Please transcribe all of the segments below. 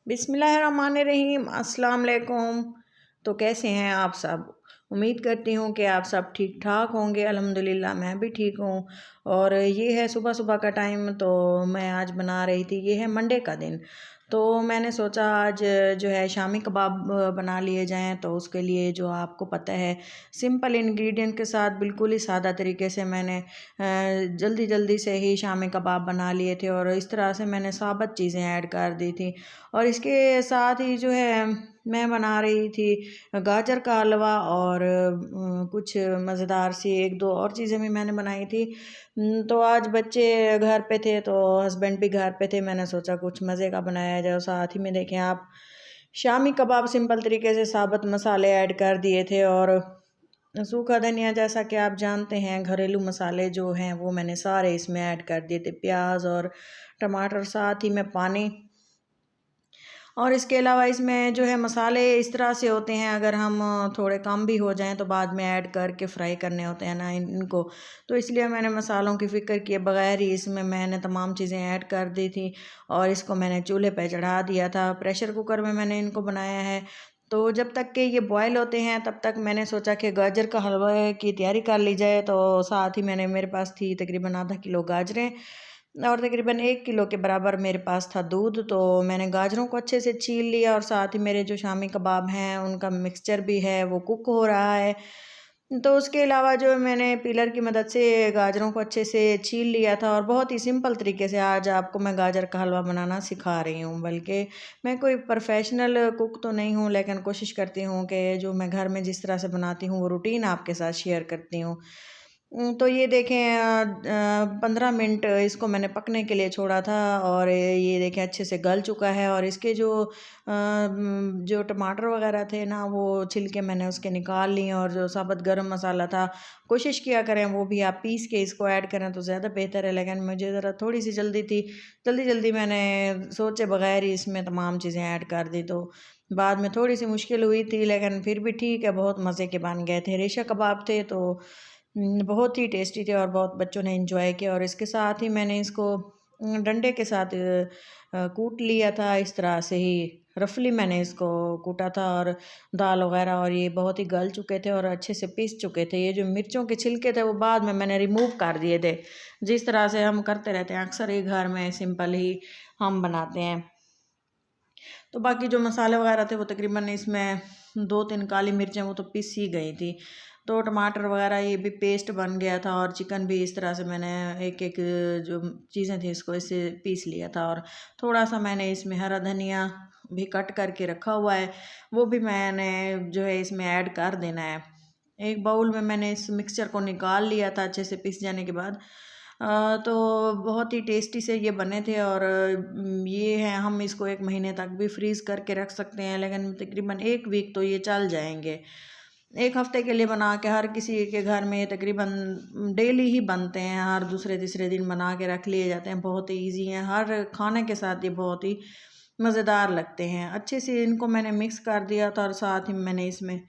बिस्मिल्लाहिर्रहमानिर्रहीम अस्सलाम वालेकुम। तो कैसे हैं आप सब? उम्मीद करती हूँ कि आप सब ठीक ठाक होंगे। अल्हम्दुलिल्लाह मैं भी ठीक हूँ। और ये है सुबह सुबह का टाइम, तो मैं आज बना रही थी, ये है मंडे का दिन। तो मैंने सोचा आज जो है शामी कबाब बना लिए जाएं। तो उसके लिए जो आपको पता है सिंपल इंग्रेडिएंट के साथ बिल्कुल ही सादा तरीके से मैंने जल्दी जल्दी से ही शामी कबाब बना लिए थे। और इस तरह से मैंने साबुत चीज़ें ऐड कर दी थी। और इसके साथ ही जो है मैं बना रही थी गाजर का हलवा और कुछ मज़ेदार सी एक दो और चीज़ें भी मैंने बनाई थी। तो आज बच्चे घर पे थे तो हस्बैंड भी घर पे थे, मैंने सोचा कुछ मज़े का बनाया जाए। साथ ही में देखें आप शामी कबाब सिंपल तरीके से साबुत मसाले ऐड कर दिए थे। और सूखा धनिया जैसा कि आप जानते हैं घरेलू मसाले जो हैं वो मैंने सारे इसमें ऐड कर दिए थे, प्याज और टमाटर, साथ ही में पानी। और इसके अलावा इसमें जो है मसाले इस तरह से होते हैं, अगर हम थोड़े कम भी हो जाएं तो बाद में ऐड करके फ्राई करने होते हैं ना इनको। तो इसलिए मैंने मसालों की फ़िक्र किए बगैर ही इसमें मैंने तमाम चीज़ें ऐड कर दी थी। और इसको मैंने चूल्हे पे चढ़ा दिया था, प्रेशर कुकर में मैंने इनको बनाया है। तो जब तक कि ये बॉयल होते हैं तब तक मैंने सोचा कि गाजर का हलवा की तैयारी कर ली जाए। तो साथ ही मेरे पास थी तकरीबन आधा किलो गाजरें और तकरीबन 1 किलो के बराबर मेरे पास था दूध। तो मैंने गाजरों को अच्छे से छील लिया और साथ ही मेरे जो शामी कबाब हैं उनका मिक्सचर भी है वो कुक हो रहा है। तो उसके अलावा जो मैंने पीलर की मदद से गाजरों को अच्छे से छील लिया था। और बहुत ही सिंपल तरीके से आज आपको मैं गाजर का हलवा बनाना सिखा रही हूँ। बल्कि मैं कोई प्रोफेशनल कुक तो नहीं हूँ, लेकिन कोशिश करती हूँ कि जो मैं घर में जिस तरह से बनाती हूँ वो रूटीन आपके साथ शेयर करती हूँ। तो ये देखें 15 मिनट इसको मैंने पकने के लिए छोड़ा था और ये देखें अच्छे से गल चुका है। और इसके जो टमाटर वगैरह थे ना वो छिलके मैंने उसके निकाल लिए। और जो साबुत गरम मसाला था कोशिश किया करें वो भी आप पीस के इसको ऐड करें तो ज़्यादा बेहतर है, लेकिन मुझे ज़रा थोड़ी सी जल्दी थी, जल्दी जल्दी मैंने सोचे बगैर ही इसमें तमाम चीज़ें ऐड कर दी। तो बाद में थोड़ी सी मुश्किल हुई थी, लेकिन फिर भी ठीक है, बहुत मज़े के बन गए थे। रेशा कबाब थे तो बहुत ही टेस्टी थे और बहुत बच्चों ने एंजॉय किया। और इसके साथ ही मैंने इसको डंडे के साथ कूट लिया था, इस तरह से ही रफली मैंने इसको कूटा था। और दाल वगैरह और ये बहुत ही गल चुके थे और अच्छे से पीस चुके थे। ये जो मिर्चों के छिलके थे वो बाद में मैंने रिमूव कर दिए थे, जिस तरह से हम करते रहते हैं अक्सर ही घर में, सिंपल ही हम बनाते हैं। तो बाकी जो मसाले वगैरह थे वो तकरीबन इसमें 2-3 काली मिर्चें वो तो पीस ही गई थी। तो टमाटर वगैरह ये भी पेस्ट बन गया था। और चिकन भी इस तरह से मैंने एक एक जो चीज़ें थी इसको इससे पीस लिया था। और थोड़ा सा मैंने इसमें हरा धनिया भी कट करके रखा हुआ है, वो भी मैंने जो है इसमें ऐड कर देना है। एक बाउल में मैंने इस मिक्सचर को निकाल लिया था अच्छे से पीस जाने के बाद। तो बहुत ही टेस्टी से ये बने थे। और ये है हम इसको 1 महीने तक भी फ्रीज़ करके रख सकते हैं, लेकिन तकरीबन 1 वीक तो ये चल जाएंगे। 1 हफ्ते के लिए बना के हर किसी के घर में तकरीबन डेली ही बनते हैं, हर दूसरे तीसरे दिन बना के रख लिए जाते हैं। बहुत ही ईजी हैं, हर खाने के साथ ये बहुत ही मज़ेदार लगते हैं। अच्छे से इनको मैंने मिक्स कर दिया था और साथ ही मैंने इसमें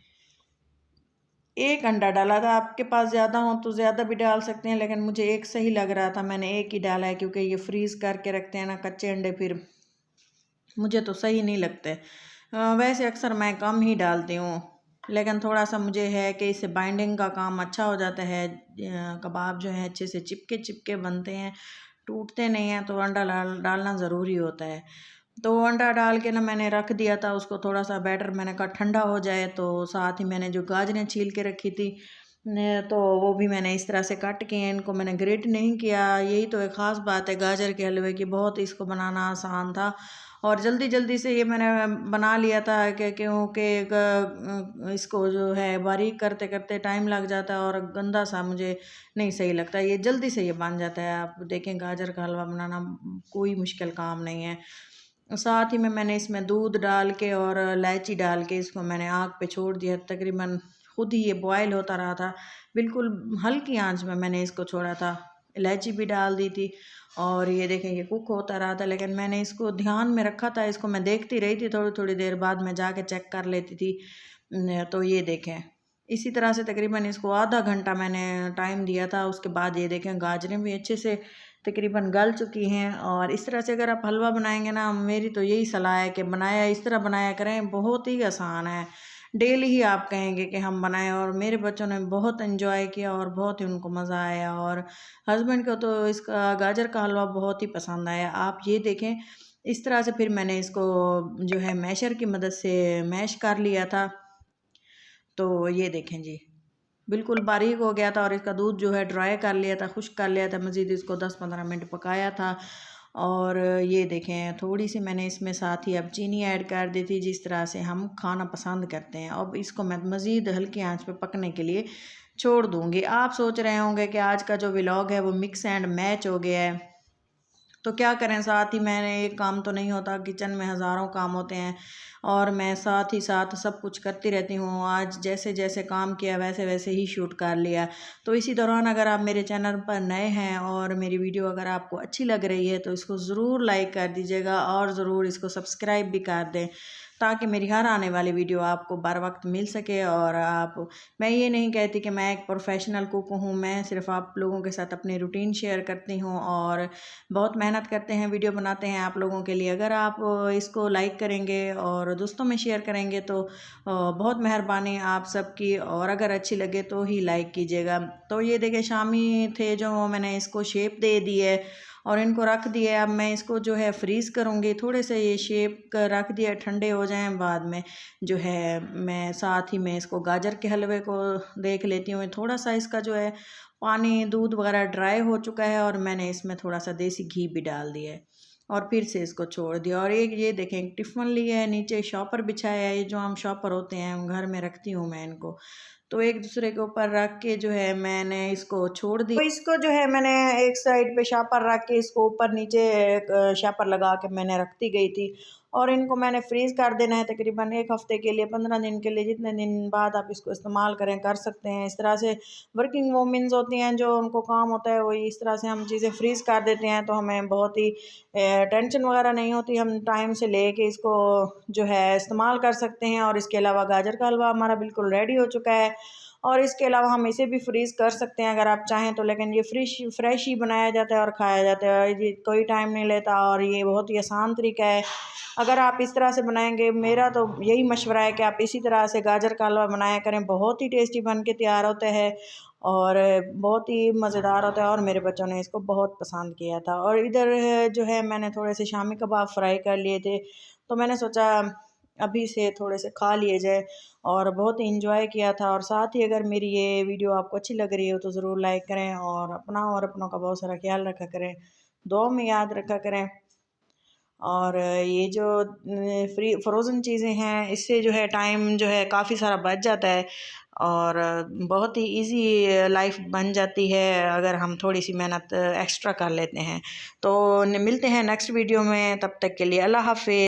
1 अंडा डाला था। आपके पास ज़्यादा हो तो ज़्यादा भी डाल सकते हैं, लेकिन मुझे 1 सही लग रहा था, मैंने 1 ही डाला है। क्योंकि ये फ्रीज़ करके रखते हैं ना कच्चे अंडे, फिर मुझे तो सही नहीं लगते। वैसे अक्सर मैं कम ही डालती हूँ, लेकिन थोड़ा सा मुझे है कि इससे बाइंडिंग का काम अच्छा हो जाता है। कबाब जो है अच्छे से चिपके चिपके बनते हैं, टूटते नहीं हैं। तो अंडा डालना ज़रूरी होता है। तो अंडा डाल के ना मैंने रख दिया था उसको, थोड़ा सा बैटर मैंने कहा ठंडा हो जाए। तो साथ ही मैंने जो गाजरें छील के रखी थी तो वो भी मैंने इस तरह से काट के इनको मैंने ग्रेट नहीं किया। यही तो एक ख़ास बात है गाजर के हलवे की, बहुत इसको बनाना आसान था। और जल्दी जल्दी से ये मैंने बना लिया था कि क्योंकि इसको जो है बारीक करते करते टाइम लग जाता है और गंदा सा मुझे नहीं सही लगता। ये जल्दी से ये बन जाता है। आप देखें गाजर का हलवा बनाना कोई मुश्किल काम नहीं है। साथ ही में मैंने इसमें दूध डाल के और इलायची डाल के इसको मैंने आग पे छोड़ दिया। तकरीबन खुद ही ये बॉयल होता रहा था, बिल्कुल हल्की आंच में मैंने इसको छोड़ा था। इलायची भी डाल दी थी और ये देखें ये कुक होता रहा था, लेकिन मैंने इसको ध्यान में रखा था, इसको मैं देखती रही थी, थोड़ी थोड़ी देर बाद मैं जाके चेक कर लेती थी। तो ये देखें इसी तरह से तकरीबन इसको आधा घंटा मैंने टाइम दिया था। उसके बाद ये देखें गाजरें भी अच्छे से तकरीबन गल चुकी हैं। और इस तरह से अगर आप हलवा बनाएंगे ना, मेरी तो यही सलाह है कि बनाया इस तरह बनाया करें, बहुत ही आसान है। डेली ही आप कहेंगे कि हम बनाएं। और मेरे बच्चों ने बहुत इन्जॉय किया और बहुत ही उनको मज़ा आया। और हस्बैंड को तो इसका गाजर का हलवा बहुत ही पसंद आया। आप ये देखें, इस तरह से फिर मैंने इसको जो है मैशर की मदद से मैश कर लिया था। तो ये देखें जी, बिल्कुल बारीक हो गया था। और इसका दूध जो है ड्राई कर लिया था, खुश्क कर लिया था। मज़ीद इसको 10-15 मिनट पकाया था। और ये देखें, थोड़ी सी मैंने इसमें साथ ही अब चीनी ऐड कर दी थी, जिस तरह से हम खाना पसंद करते हैं। अब इसको मैं मज़ीद हल्की आंच पे पकने के लिए छोड़ दूँगी। आप सोच रहे होंगे कि आज का जो व्लॉग है वो मिक्स एंड मैच हो गया है, तो क्या करें, साथ ही मैंने एक काम तो नहीं होता, किचन में हज़ारों काम होते हैं और मैं साथ ही साथ सब कुछ करती रहती हूँ। आज जैसे जैसे काम किया वैसे वैसे ही शूट कर लिया। तो इसी दौरान अगर आप मेरे चैनल पर नए हैं और मेरी वीडियो अगर आपको अच्छी लग रही है तो इसको ज़रूर लाइक कर दीजिएगा और ज़रूर इसको सब्सक्राइब भी कर दें, ताकि मेरी हर आने वाली वीडियो आपको बर वक्त मिल सके। और मैं ये नहीं कहती कि मैं एक प्रोफेशनल कुक हूँ, मैं सिर्फ आप लोगों के साथ अपनी रूटीन शेयर करती हूँ और बहुत मेहनत करते हैं, वीडियो बनाते हैं आप लोगों के लिए। अगर आप इसको लाइक करेंगे और दोस्तों में शेयर करेंगे तो बहुत मेहरबानी आप सबकी। और अगर अच्छी लगे तो ही लाइक कीजिएगा। तो ये देखिए, शामी थे जो मैंने इसको शेप दे दी है और इनको रख दिया। अब मैं इसको जो है फ्रीज़ करूँगी, थोड़े से ये शेप रख दिया, ठंडे हो जाएं। बाद में जो है मैं साथ ही में इसको गाजर के हलवे को देख लेती हूँ। थोड़ा सा इसका जो है पानी दूध वगैरह ड्राई हो चुका है और मैंने इसमें थोड़ा सा देसी घी भी डाल दिया है और फिर से इसको छोड़ दिया। और एक ये देखें, एक टिफ़न लिया है, नीचे शॉपर बिछाया है। ये जो हम शॉपर होते हैं घर में रखती हूँ मैं इनको, तो एक दूसरे के ऊपर रख के जो है मैंने इसको छोड़ दिया। तो इसको जो है मैंने एक साइड पे शापर रख के इसको ऊपर नीचे शापर लगा के मैंने रखती गई थी। और इनको मैंने फ्रीज़ कर देना है तकरीबन 1 हफ़्ते के लिए, 15 दिन के लिए, जितने दिन बाद आप इसको इस्तेमाल करें कर सकते हैं। इस तरह से वर्किंग वूमेंस होती हैं जो उनको काम होता है वही इस तरह से हम चीज़ें फ्रीज़ कर देते हैं, तो हमें बहुत ही टेंशन वगैरह नहीं होती। हम टाइम से ले के इसको जो है इस्तेमाल कर सकते हैं। और इसके अलावा गाजर का हलवा हमारा बिल्कुल रेडी हो चुका है। और इसके अलावा हम इसे भी फ्रीज़ कर सकते हैं अगर आप चाहें तो, लेकिन ये फ्रेश ही बनाया जाता है और खाया जाता है। ये कोई टाइम नहीं लेता और ये बहुत ही आसान तरीका है। अगर आप इस तरह से बनाएंगे, मेरा तो यही मशवरा है कि आप इसी तरह से गाजर का हलवा बनाया करें। बहुत ही टेस्टी बन के तैयार होता है और बहुत ही मज़ेदार होता है और मेरे बच्चों ने इसको बहुत पसंद किया था। और इधर जो है मैंने थोड़े से शामी कबाब फ्राई कर लिए थे, तो मैंने सोचा अभी से थोड़े से खा लिए जाए और बहुत ही इंजॉय किया था। और साथ ही अगर मेरी ये वीडियो आपको अच्छी लग रही हो तो ज़रूर लाइक करें और अपना और अपनों का बहुत सारा ख्याल रखा करें, दुआ में याद रखा करें। और ये जो फ्रोज़न चीज़ें हैं, इससे जो है टाइम जो है काफ़ी सारा बच जाता है और बहुत ही इजी लाइफ बन जाती है अगर हम थोड़ी सी मेहनत एक्स्ट्रा कर लेते हैं। तो मिलते हैं नेक्स्ट वीडियो में, तब तक के लिए अल्लाह हाफ़िज़।